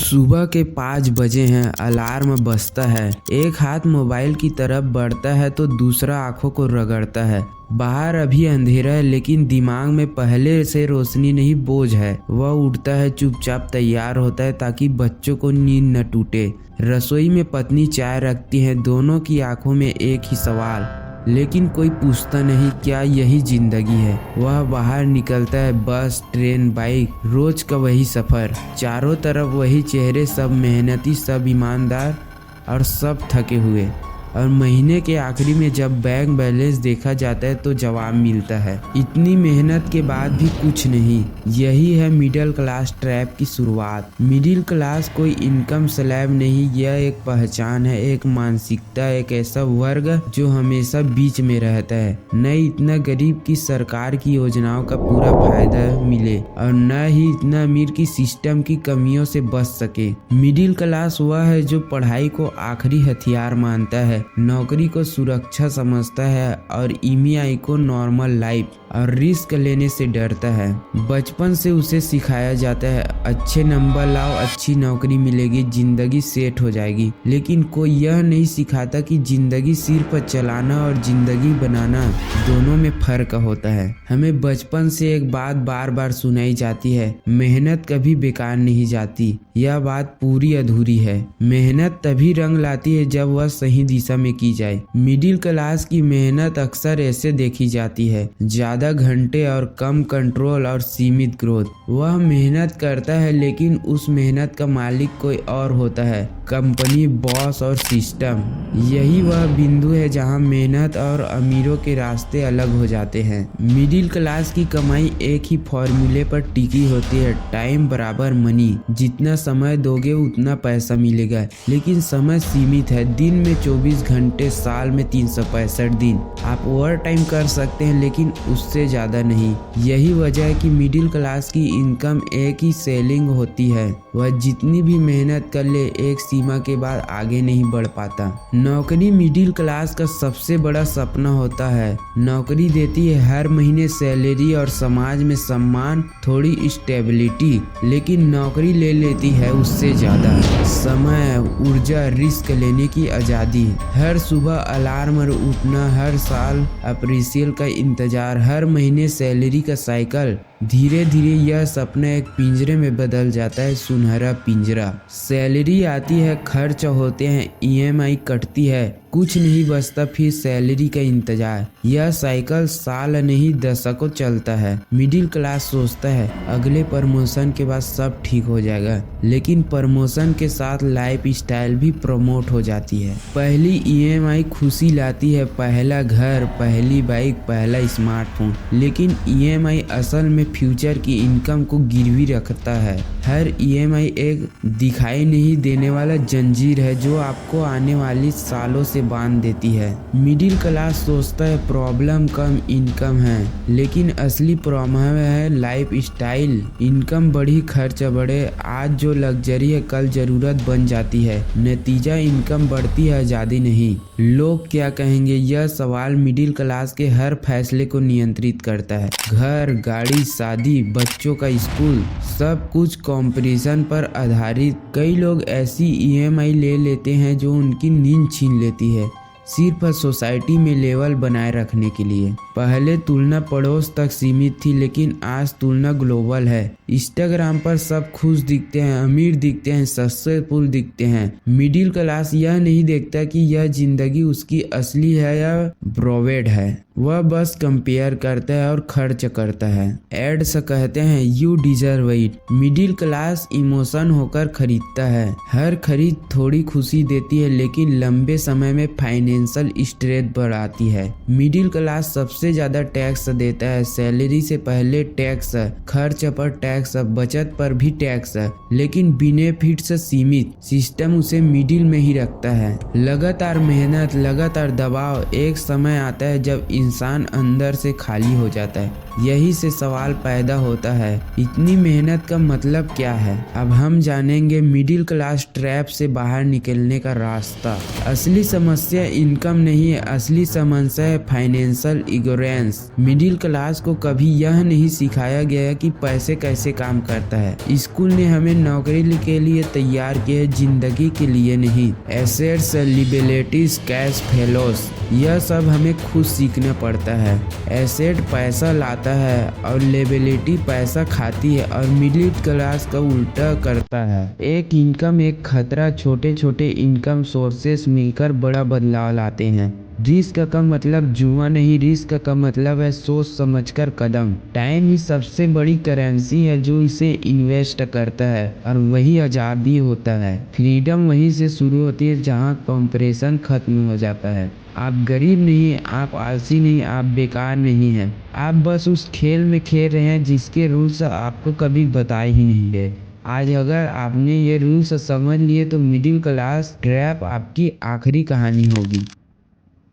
सुबह के 5 बजे हैं। अलार्म बजता है। एक हाथ मोबाइल की तरफ बढ़ता है तो दूसरा आंखों को रगड़ता है। बाहर अभी अंधेरा है लेकिन दिमाग में पहले से रोशनी नहीं, बोझ है। वह उठता है, चुपचाप तैयार होता है ताकि बच्चों को नींद न टूटे। रसोई में पत्नी चाय रखती है। दोनों की आंखों में एक ही सवाल, लेकिन कोई पूछता नहीं क्या यही जिंदगी है। वह बाहर निकलता है। बस, ट्रेन, बाइक, रोज का वही सफर। चारों तरफ वही चेहरे, सब मेहनती, सब ईमानदार और सब थके हुए। और महीने के आखिरी में जब बैंक बैलेंस देखा जाता है तो जवाब मिलता है, इतनी मेहनत के बाद भी कुछ नहीं। यही है मिडिल क्लास ट्रैप की शुरुआत। मिडिल क्लास कोई इनकम स्लैब नहीं, यह एक पहचान है, एक मानसिकता, एक ऐसा वर्ग जो हमेशा बीच में रहता है। न इतना गरीब की सरकार की योजनाओं का पूरा फायदा मिले और न ही इतना अमीर की सिस्टम की कमियों से बच सके। मिडिल क्लास वह है जो पढ़ाई को आखिरी हथियार मानता है, नौकरी को सुरक्षा समझता है और ईएमआई को नॉर्मल लाइफ और रिस्क लेने से डरता है। बचपन से उसे सिखाया जाता है अच्छे नंबर लाओ, अच्छी नौकरी मिलेगी, जिंदगी सेट हो जाएगी। लेकिन कोई यह नहीं सिखाता कि जिंदगी सिर्फ चलाना और जिंदगी बनाना दोनों में फर्क होता है। हमें बचपन से एक बात बार बार सुनाई जाती है, मेहनत कभी बेकार नहीं जाती। यह बात पूरी अधूरी है। मेहनत तभी रंग लाती है जब वह सही दिशा में की जाए। मिडिल क्लास की मेहनत अक्सर ऐसे देखी जाती है, ज्यादा घंटे और कम कंट्रोल और सीमित ग्रोथ। वह मेहनत करता है लेकिन उस मेहनत का मालिक कोई और होता है, कंपनी, बॉस और सिस्टम। यही वह बिंदु है जहां मेहनत और अमीरों के रास्ते अलग हो जाते हैं। मिडिल क्लास की कमाई एक ही फॉर्मूले पर टिकी होती है, टाइम बराबर मनी। जितना समय दोगे उतना पैसा मिलेगा, लेकिन समय सीमित है। दिन में 24 घंटे, साल में 365 दिन। आप ओवर टाइम कर सकते हैं लेकिन उससे ज्यादा नहीं। यही वजह है कि मिडिल क्लास की इनकम एक ही सेलिंग होती है। वह जितनी भी मेहनत कर ले, एक सीमा के बाद आगे नहीं बढ़ पाता। नौकरी मिडिल क्लास का सबसे बड़ा सपना होता है। नौकरी देती है हर महीने सैलरी और समाज में सम्मान, थोड़ी स्टेबिलिटी। लेकिन नौकरी ले लेती है उससे ज्यादा समय, ऊर्जा, रिस्क लेने की आजादी। हर सुबह अलार्म उठना, हर साल अप्रेशियल का इंतजार, हर महीने सैलरी का साइकिल। धीरे धीरे यह सपना एक पिंजरे में बदल जाता है, सुनहरा पिंजरा। सैलरी आती है, खर्च होते हैं, ईएमआई कटती है, कुछ नहीं बचता, फिर सैलरी का इंतजार। यह साइकिल साल नहीं दशकों चलता है। मिडिल क्लास सोचता है अगले प्रमोशन के बाद सब ठीक हो जाएगा, लेकिन प्रमोशन के साथ लाइफ स्टाइल भी प्रमोट हो जाती है। पहली ईएमआई खुशी लाती है, पहला घर, पहली बाइक, पहला स्मार्टफोन। लेकिन ईएमआई असल में फ्यूचर की इनकम को गिरवी रखता है। हर ईएमआई एक दिखाई नहीं देने वाला जंजीर है जो आपको आने वाली सालों से बांध देती है। मिडिल क्लास सोचता है प्रॉब्लम कम इनकम है, लेकिन असली प्रॉब्लम है लाइफ स्टाइल। इनकम बढ़ी, खर्च बढ़े। आज जो लग्जरी है कल जरूरत बन जाती है। नतीजा इनकम बढ़ती है, आजादी नहीं। लोग क्या कहेंगे, यह सवाल मिडिल क्लास के हर फैसले को नियंत्रित करता है। घर, गाड़ी, शादी, बच्चों का स्कूल, सब कुछ कंपैरिजन पर आधारित। कई लोग ऐसी ईएमआई ले लेते हैं जो उनकी नींद छीन लेती है, सिर्फ सोसाइटी में लेवल बनाए रखने के लिए। पहले तुलना पड़ोस तक सीमित थी, लेकिन आज तुलना ग्लोबल है। इंस्टाग्राम पर सब खुश दिखते हैं, अमीर दिखते हैं, सक्सेसफुल दिखते हैं। मिडिल क्लास यह नहीं देखता कि यह जिंदगी उसकी असली है या ब्रोवेड है। वह बस कंपेयर करता है और खर्च करता है। एड्स कहते हैं you deserve it. Middle class emotion होकर खरीदता है। हर खरीद थोड़ी खुशी देती है, लेकिन लंबे समय में फाइनेंशियल स्ट्रेस बढ़ाती है। मिडिल क्लास सबसे ज्यादा टैक्स देता है, सैलरी से पहले टैक्स, खर्च पर टैक्स, बचत पर भी टैक्स, लेकिन बेनिफिट से सीमित। सिस्टम उसे मिडिल में ही रखता है। लगातार मेहनत, लगातार दबाव। एक समय आता है जब इंसान अंदर से खाली हो जाता है। यही से सवाल पैदा होता है, इतनी मेहनत का मतलब क्या है। अब हम जानेंगे मिडिल क्लास ट्रैप से बाहर निकलने का रास्ता। असली समस्या इनकम नहीं है, असली समस्या है फाइनेंशियल इग्नोरेंस। मिडिल क्लास को कभी यह नहीं सिखाया गया कि पैसे कैसे काम करता है। स्कूल ने हमें नौकरी के लिए तैयार किया, जिंदगी के लिए नहीं। एसेट्स, लिबिलिटीज, कैश फ्लोस, यह सब हमें खुद सीखना पड़ता है। एसेट पैसा लाता है और लिबिलिटी पैसा खाती है, और मिडिल क्लास का उल्टा करता है। एक इनकम, एक खतरा, छोटे छोटे इनकम सोर्सेस मिलकर बड़ा बदलाव लाते हैं। रिस्क का मतलब जुआ नहीं, रिस्क का मतलब है सोच समझकर कदम। टाइम ही सबसे बड़ी करेंसी है जो इसे इन्वेस्ट करता है, और वही आज़ादी होता है। फ्रीडम वहीं से शुरू होती है जहां कंप्रेशन खत्म हो जाता है। आप गरीब नहीं, आप आलसी नहीं, आप बेकार नहीं हैं। आप बस उस खेल में खेल रहे हैं जिसके रूल्स आपको कभी बताए ही नहीं गए। आज अगर आपने ये रूल्स समझ लिए तो मिडिल क्लास ट्रैप आपकी आखिरी कहानी होगी।